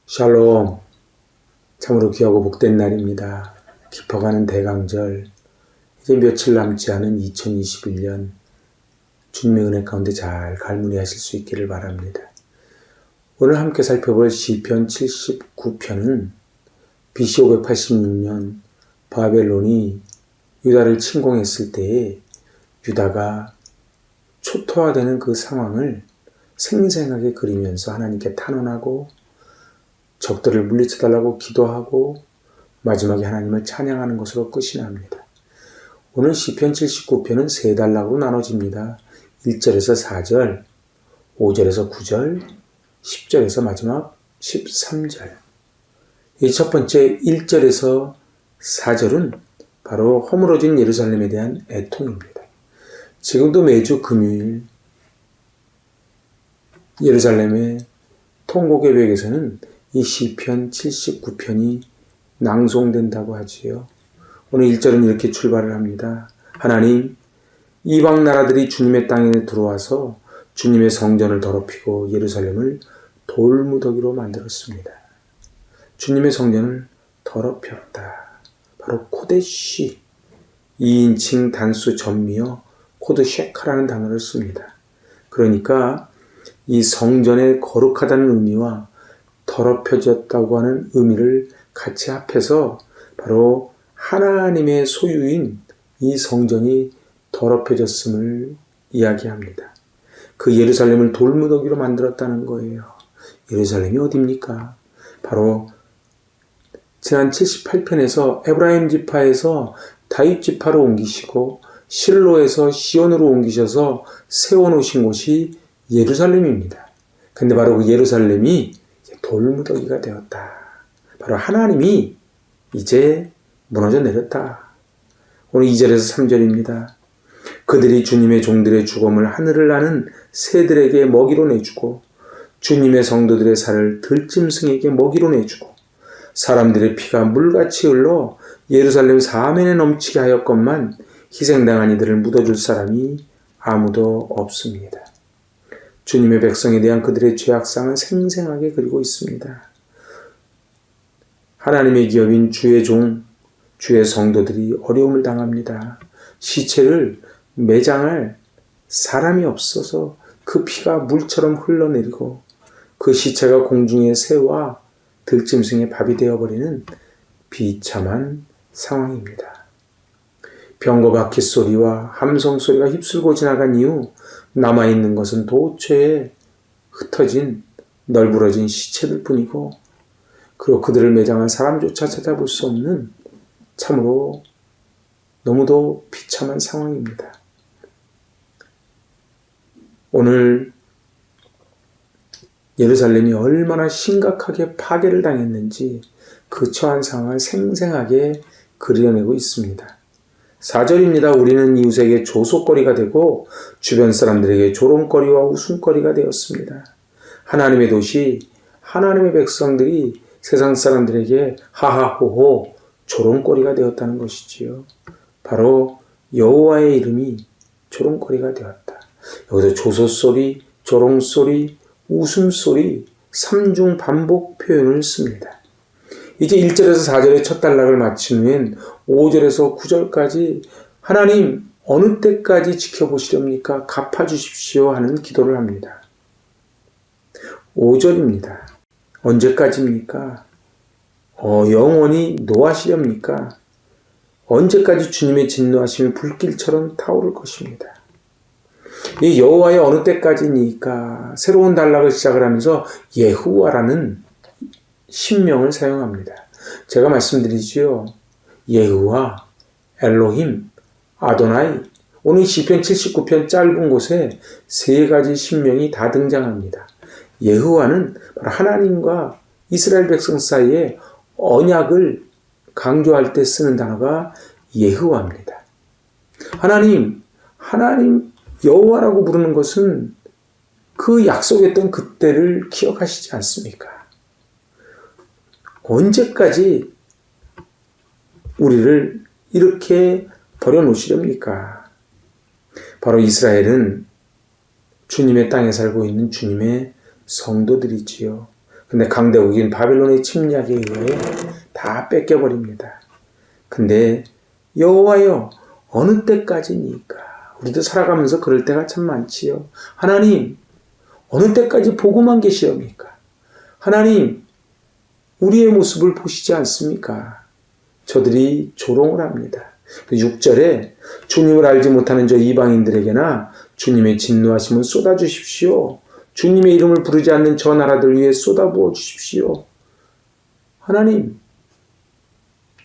샬롬. 참으로 귀하고 복된 날입니다. 깊어가는 대강절, 이제 며칠 남지 않은 2021년 주님의 은혜 가운데 잘 갈무리하실 수 있기를 바랍니다. 오늘 함께 살펴볼 시편 79편은 BC 586년 바벨론이 유다를 침공했을 때에 유다가 초토화되는 그 상황을 생생하게 그리면서 하나님께 탄원하고 적들을 물리쳐달라고 기도하고 마지막에 하나님을 찬양하는 것으로 끝이 납니다. 오늘 시편 79편은 세 단락으로 나눠집니다. 1절에서 4절, 5절에서 9절, 10절에서 마지막 13절. 이 첫 번째 1절에서 4절은 바로 허물어진 예루살렘에 대한 애통입니다. 지금도 매주 금요일 예루살렘의 통곡예배에서는 이 시편 79편이 낭송된다고 하지요. 오늘 1절은 이렇게 출발을 합니다. 하나님, 이방 나라들이 주님의 땅에 들어와서 주님의 성전을 더럽히고 예루살렘을 돌무더기로 만들었습니다. 주님의 성전을 더럽혔다. 바로 코데시, 2인칭 단수 전미어 코드 쉐카라는 단어를 씁니다. 그러니까 이 성전의 거룩하다는 의미와 더럽혀졌다고 하는 의미를 같이 합해서 바로 하나님의 소유인 이 성전이 더럽혀졌음을 이야기합니다. 그 예루살렘을 돌무더기로 만들었다는 거예요. 예루살렘이 어디입니까? 바로 지난 78편에서 에브라임 지파에서 다윗 지파로 옮기시고 실로에서 시온으로 옮기셔서 세워놓으신 곳이 예루살렘입니다. 근데 바로 그 예루살렘이 돌무더기가 되었다. 바로 하나님이 이제 무너져 내렸다. 오늘 2절에서 3절입니다. 그들이 주님의 종들의 죽음을 하늘을 나는 새들에게 먹이로 내주고 주님의 성도들의 살을 들짐승에게 먹이로 내주고 사람들의 피가 물같이 흘러 예루살렘 사면에 넘치게 하였건만 희생당한 이들을 묻어줄 사람이 아무도 없습니다. 주님의 백성에 대한 그들의 죄악상을 생생하게 그리고 있습니다. 하나님의 기업인 주의 종, 주의 성도들이 어려움을 당합니다. 시체를 매장할 사람이 없어서 그 피가 물처럼 흘러내리고 그 시체가 공중의 새와 들짐승의 밥이 되어버리는 비참한 상황입니다. 병거 바퀴 소리와 함성 소리가 휩쓸고 지나간 이후 남아있는 것은 도처에 흩어진 널브러진 시체들 뿐이고 그리고 그들을 매장한 사람조차 찾아볼 수 없는 참으로 너무도 비참한 상황입니다. 오늘 예루살렘이 얼마나 심각하게 파괴를 당했는지 그 처한 상황을 생생하게 그려내고 있습니다. 4절입니다. 우리는 이웃에게 조소거리가 되고 주변 사람들에게 조롱거리와 웃음거리가 되었습니다. 하나님의 도시, 하나님의 백성들이 세상 사람들에게 하하호호 조롱거리가 되었다는 것이지요. 바로 여호와의 이름이 조롱거리가 되었다. 여기서 조소소리, 조롱소리, 웃음소리 3중 반복 표현을 씁니다. 이제 1절에서 4절의 첫 단락을 마친 후엔 5절에서 9절까지 하나님 어느 때까지 지켜보시렵니까? 갚아주십시오 하는 기도를 합니다. 5절입니다. 언제까지입니까? 영원히 노하시렵니까? 언제까지 주님의 진노하심이 불길처럼 타오를 것입니다. 이 여호와의 어느 때까지니까 새로운 단락을 시작을 하면서 예후와라는 신명을 사용합니다. 제가 말씀드리지요. 예후와, 엘로힘, 아도나이. 오늘 시편 79편 짧은 곳에 세 가지 신명이 다 등장합니다. 예후와는 바로 하나님과 이스라엘 백성 사이에 언약을 강조할 때 쓰는 단어가 예후와입니다. 하나님 여호와라고 부르는 것은 그 약속했던 그때를 기억하시지 않습니까? 언제까지 우리를 이렇게 버려놓으시렵니까? 바로 이스라엘은 주님의 땅에 살고 있는 주님의 성도들이지요. 근데 강대국인 바벨론의 침략에 의해 다 뺏겨버립니다. 근데 여호와여, 어느 때까지니까? 우리도 살아가면서 그럴 때가 참 많지요. 하나님, 어느 때까지 보고만 계시옵니까? 하나님, 우리의 모습을 보시지 않습니까? 저들이 조롱을 합니다. 6절에 주님을 알지 못하는 저 이방인들에게나 주님의 진노하심을 쏟아주십시오. 주님의 이름을 부르지 않는 저 나라들 위해 쏟아부어 주십시오. 하나님,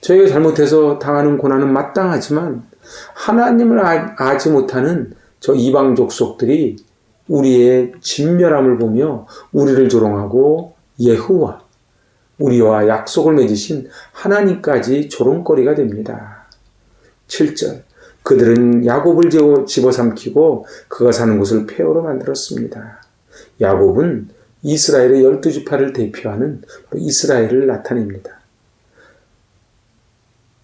저희가 잘못해서 당하는 고난은 마땅하지만 하나님을 알지 못하는 저 이방 족속들이 우리의 진멸함을 보며 우리를 조롱하고 예후와 우리와 약속을 맺으신 하나님까지 조롱거리가 됩니다. 7절, 그들은 야곱을 집어삼키고 그가 사는 곳을 폐허로 만들었습니다. 야곱은 이스라엘의 12지파를 대표하는 이스라엘을 나타냅니다.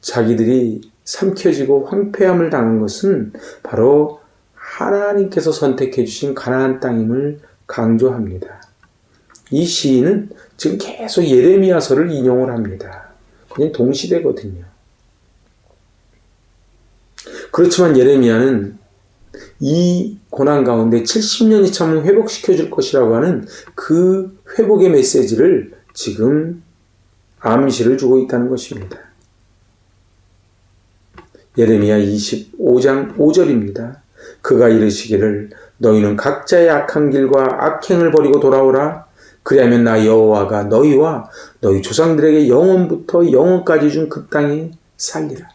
자기들이 삼켜지고 황폐함을 당한 것은 바로 하나님께서 선택해 주신 가나안 땅임을 강조합니다. 이 시인은 지금 계속 예레미야서를 인용을 합니다. 그냥 동시대거든요. 그렇지만 예레미야는 이 고난 가운데 70년이 참으면 회복시켜줄 것이라고 하는 그 회복의 메시지를 지금 암시를 주고 있다는 것입니다. 예레미야 25장 5절입니다. 그가 이르시기를 너희는 각자의 악한 길과 악행을 버리고 돌아오라. 그리하면 나 여호와가 너희와 너희 조상들에게 영원부터 영원까지 준 그 땅에 살리라.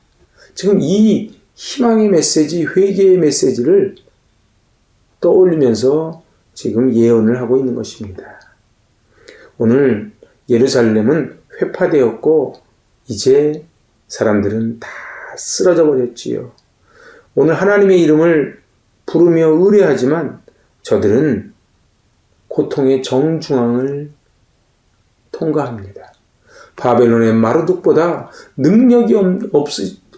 지금 이 희망의 메시지, 회개의 메시지를 떠올리면서 지금 예언을 하고 있는 것입니다. 오늘 예루살렘은 회파되었고 이제 사람들은 다 쓰러져 버렸지요. 오늘 하나님의 이름을 부르며 의뢰하지만 저들은 고통의 정중앙을 통과합니다. 바벨론의 마르둑보다 능력이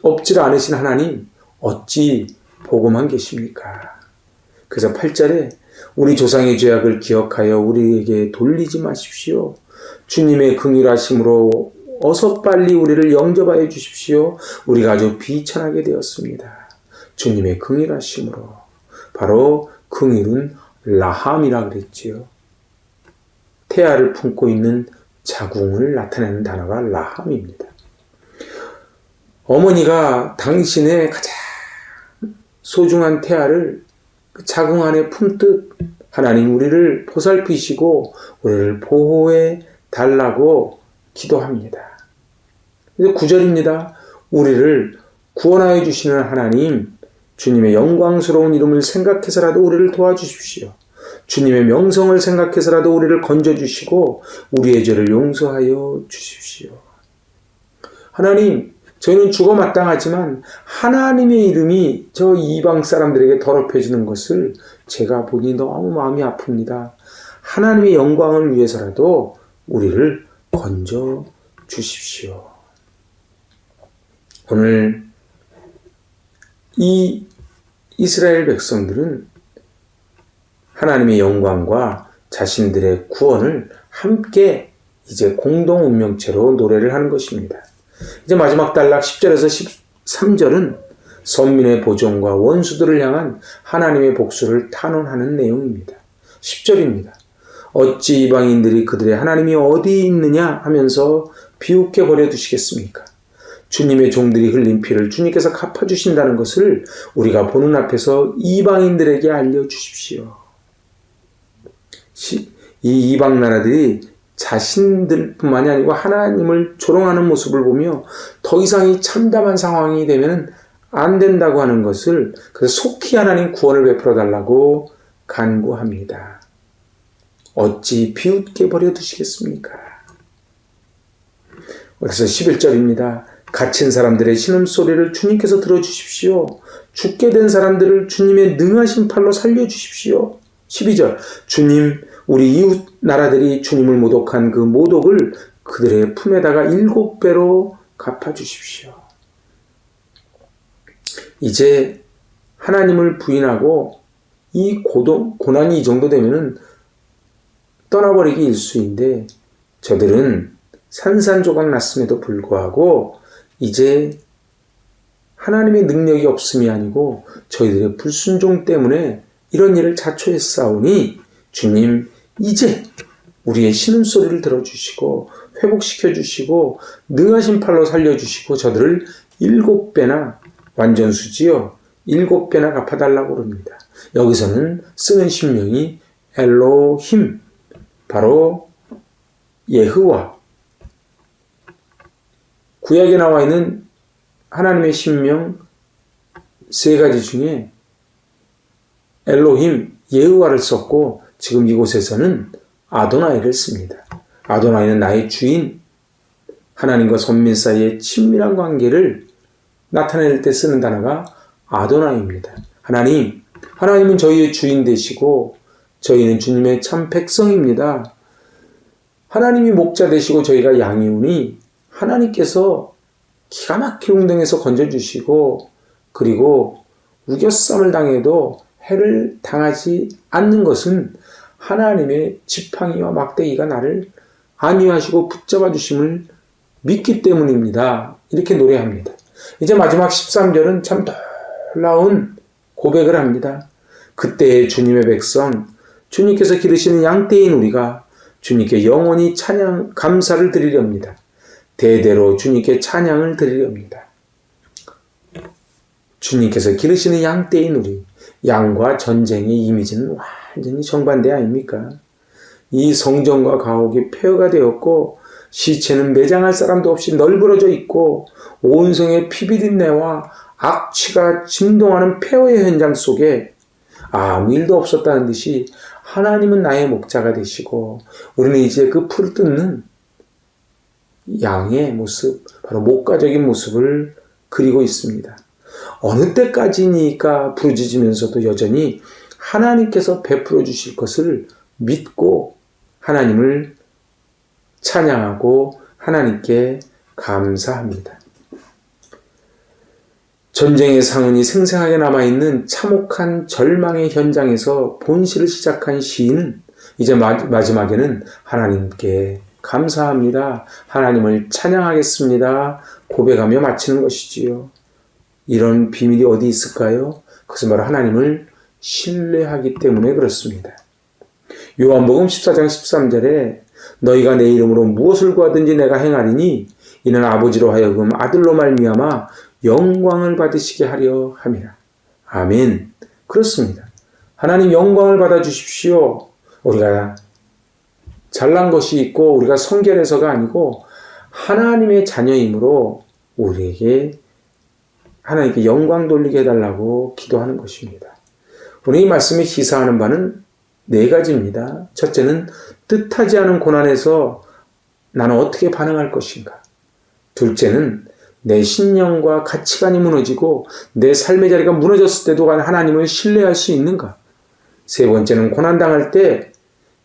없질 않으신 하나님 어찌 보고만 계십니까? 그래서 8절에 우리 조상의 죄악을 기억하여 우리에게 돌리지 마십시오. 주님의 긍휼하심으로 어서 빨리 우리를 영접하여 주십시오. 우리가 아주 비천하게 되었습니다. 주님의 긍휼하심으로. 바로 긍휼은 라함이라 그랬지요. 태아를 품고 있는 자궁을 나타내는 단어가 라함입니다. 어머니가 당신의 가장 소중한 태아를 그 자궁 안에 품듯 하나님 우리를 보살피시고 우리를 보호해 달라고 기도합니다. 9절입니다. 우리를 구원하여 주시는 하나님, 주님의 영광스러운 이름을 생각해서라도 우리를 도와주십시오. 주님의 명성을 생각해서라도 우리를 건져주시고 우리의 죄를 용서하여 주십시오. 하나님, 저희는 죽어 마땅하지만 하나님의 이름이 저 이방 사람들에게 더럽혀지는 것을 제가 보니 너무 마음이 아픕니다. 하나님의 영광을 위해서라도 우리를 건져 주십시오. 오늘 이 이스라엘 백성들은 하나님의 영광과 자신들의 구원을 함께 이제 공동 운명체로 노래를 하는 것입니다. 이제 마지막 단락 10절에서 13절은 선민의 보존과 원수들을 향한 하나님의 복수를 탄원하는 내용입니다. 10절입니다. 어찌 이방인들이 그들의 하나님이 어디 있느냐 하면서 비웃게 버려두시겠습니까? 주님의 종들이 흘린 피를 주님께서 갚아주신다는 것을 우리가 보는 앞에서 이방인들에게 알려주십시오. 이 이방 나라들이 자신들뿐만이 아니고 하나님을 조롱하는 모습을 보며 더 이상이 참담한 상황이 되면 안 된다고 하는 것을 그래서 속히 하나님 구원을 베풀어 달라고 간구합니다. 어찌 비웃게 버려두시겠습니까? 그래서 11절입니다. 갇힌 사람들의 신음소리를 주님께서 들어주십시오. 죽게 된 사람들을 주님의 능하신 팔로 살려주십시오. 12절 주님, 우리 이웃 나라들이 주님을 모독한 그 모독을 그들의 품에다가 7배로 갚아주십시오. 이제 하나님을 부인하고 이 고난이 이 정도 되면은 떠나버리기 일쑤인데 저들은 산산조각 났음에도 불구하고 이제 하나님의 능력이 없음이 아니고 저희들의 불순종 때문에 이런 일을 자초했사오니 주님 이제 우리의 신음소리를 들어주시고 회복시켜주시고 능하신 팔로 살려주시고 저들을 7배나 완전수지요 7배나 갚아달라고 그럽니다. 여기서는 쓰는 신명이 엘로힘 바로 예흐와 구약에 나와 있는 하나님의 신명 3가지 중에 엘로힘 예흐와를 썼고 지금 이곳에서는 아도나이를 씁니다. 아도나이는 나의 주인, 하나님과 선민 사이의 친밀한 관계를 나타낼 때 쓰는 단어가 아도나이입니다. 하나님은 저희의 주인 되시고 저희는 주님의 참 백성입니다. 하나님이 목자 되시고 저희가 양이오니 하나님께서 기가 막히게 웅덩이에서 건져주시고 그리고 우겨쌈을 당해도 해를 당하지 않는 것은 하나님의 지팡이와 막대기가 나를 안위하시고 붙잡아 주심을 믿기 때문입니다. 이렇게 노래합니다. 이제 마지막 13절은 참 놀라운 고백을 합니다. 그때 주님의 백성, 주님께서 기르시는 양떼인 우리가 주님께 영원히 찬양, 감사를 드리렵니다. 대대로 주님께 찬양을 드리렵니다. 주님께서 기르시는 양떼인 우리, 양과 전쟁의 이미지는 완전히 정반대 아닙니까? 이 성전과 가옥이 폐허가 되었고 시체는 매장할 사람도 없이 널브러져 있고 온 성의 피비린내와 악취가 진동하는 폐허의 현장 속에 아무 일도 없었다는 듯이 하나님은 나의 목자가 되시고 우리는 이제 그 풀을 뜯는 양의 모습, 바로 목가적인 모습을 그리고 있습니다. 어느 때까지니까 부르짖으면서도 여전히 하나님께서 베풀어 주실 것을 믿고 하나님을 찬양하고 하나님께 감사합니다. 전쟁의 상흔이 생생하게 남아있는 참혹한 절망의 현장에서 본시를 시작한 시인은 이제 마지막에는 하나님께 감사합니다. 하나님을 찬양하겠습니다. 고백하며 마치는 것이지요. 이런 비밀이 어디 있을까요? 그것은 바로 하나님을 신뢰하기 때문에 그렇습니다. 요한복음 14장 13절에 너희가 내 이름으로 무엇을 구하든지 내가 행하리니 이는 아버지로 하여금 아들로 말미암아 영광을 받으시게 하려 함이라. 아멘. 그렇습니다. 하나님 영광을 받아주십시오. 우리가 잘난 것이 있고 우리가 성결해서가 아니고 하나님의 자녀이므로 우리에게 하나님께 영광 돌리게 해달라고 기도하는 것입니다. 오늘 이 말씀에 시사하는 바는 4가지입니다. 첫째는 뜻하지 않은 고난에서 나는 어떻게 반응할 것인가. 둘째는 내 신념과 가치관이 무너지고 내 삶의 자리가 무너졌을 때도 하나님을 신뢰할 수 있는가. 세 번째는 고난당할 때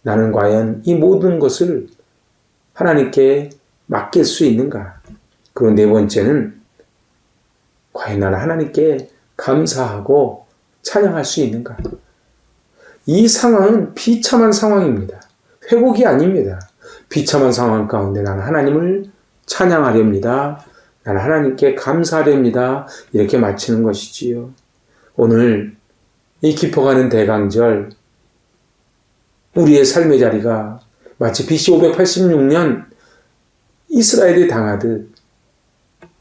나는 과연 이 모든 것을 하나님께 맡길 수 있는가. 그리고 네 번째는 과연 나는 하나님께 감사하고 찬양할 수 있는가. 이 상황은 비참한 상황입니다. 회복이 아닙니다. 비참한 상황 가운데 나는 하나님을 찬양하렵니다. 나는 하나님께 감사하렵니다. 이렇게 마치는 것이지요. 오늘 이 깊어가는 대강절 우리의 삶의 자리가 마치 BC 586년 이스라엘이 당하듯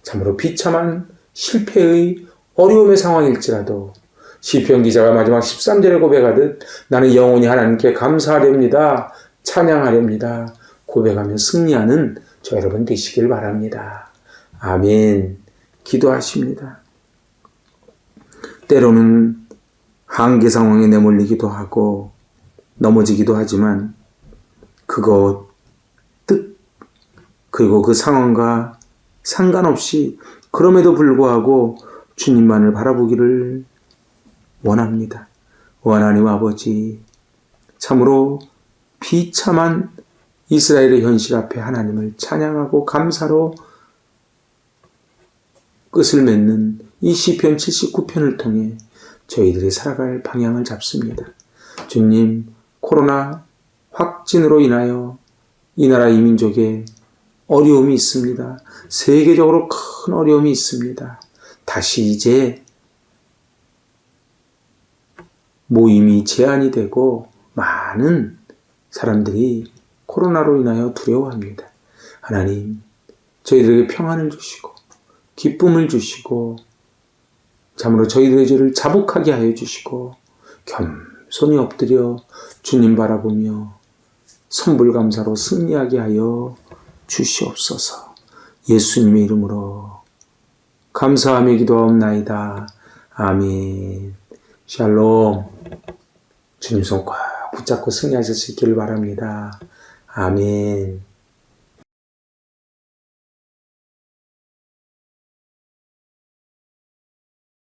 참으로 비참한 실패의 어려움의 상황일지라도 시편 기자가 마지막 13절에 고백하듯 나는 영원히 하나님께 감사하렵니다. 찬양하렵니다. 고백하며 승리하는 저 여러분 되시길 바랍니다. 아멘. 기도하십니다. 때로는 한계 상황에 내몰리기도 하고 넘어지기도 하지만 그리고 그 상황과 상관없이 그럼에도 불구하고 주님만을 바라보기를 원합니다. 하나님 아버지, 참으로 비참한 이스라엘의 현실 앞에 하나님을 찬양하고 감사로 끝을 맺는 이 시편 79편을 통해 저희들이 살아갈 방향을 잡습니다. 주님, 코로나 확진으로 인하여 이 나라 이 민족에 어려움이 있습니다. 세계적으로 큰 어려움이 있습니다. 다시 이제 모임이 제한이 되고 많은 사람들이 코로나로 인하여 두려워합니다. 하나님, 저희들에게 평안을 주시고 기쁨을 주시고 참으로 저희들의 죄를 자복하게 하여 주시고 겸손히 엎드려 주님 바라보며 선불감사로 승리하게 하여 주시옵소서. 예수님의 이름으로 감사하며 기도하옵나이다. 아멘. 샬롬. 주님 손 꽉 붙잡고 승리하실 수 있기를 바랍니다. 아멘.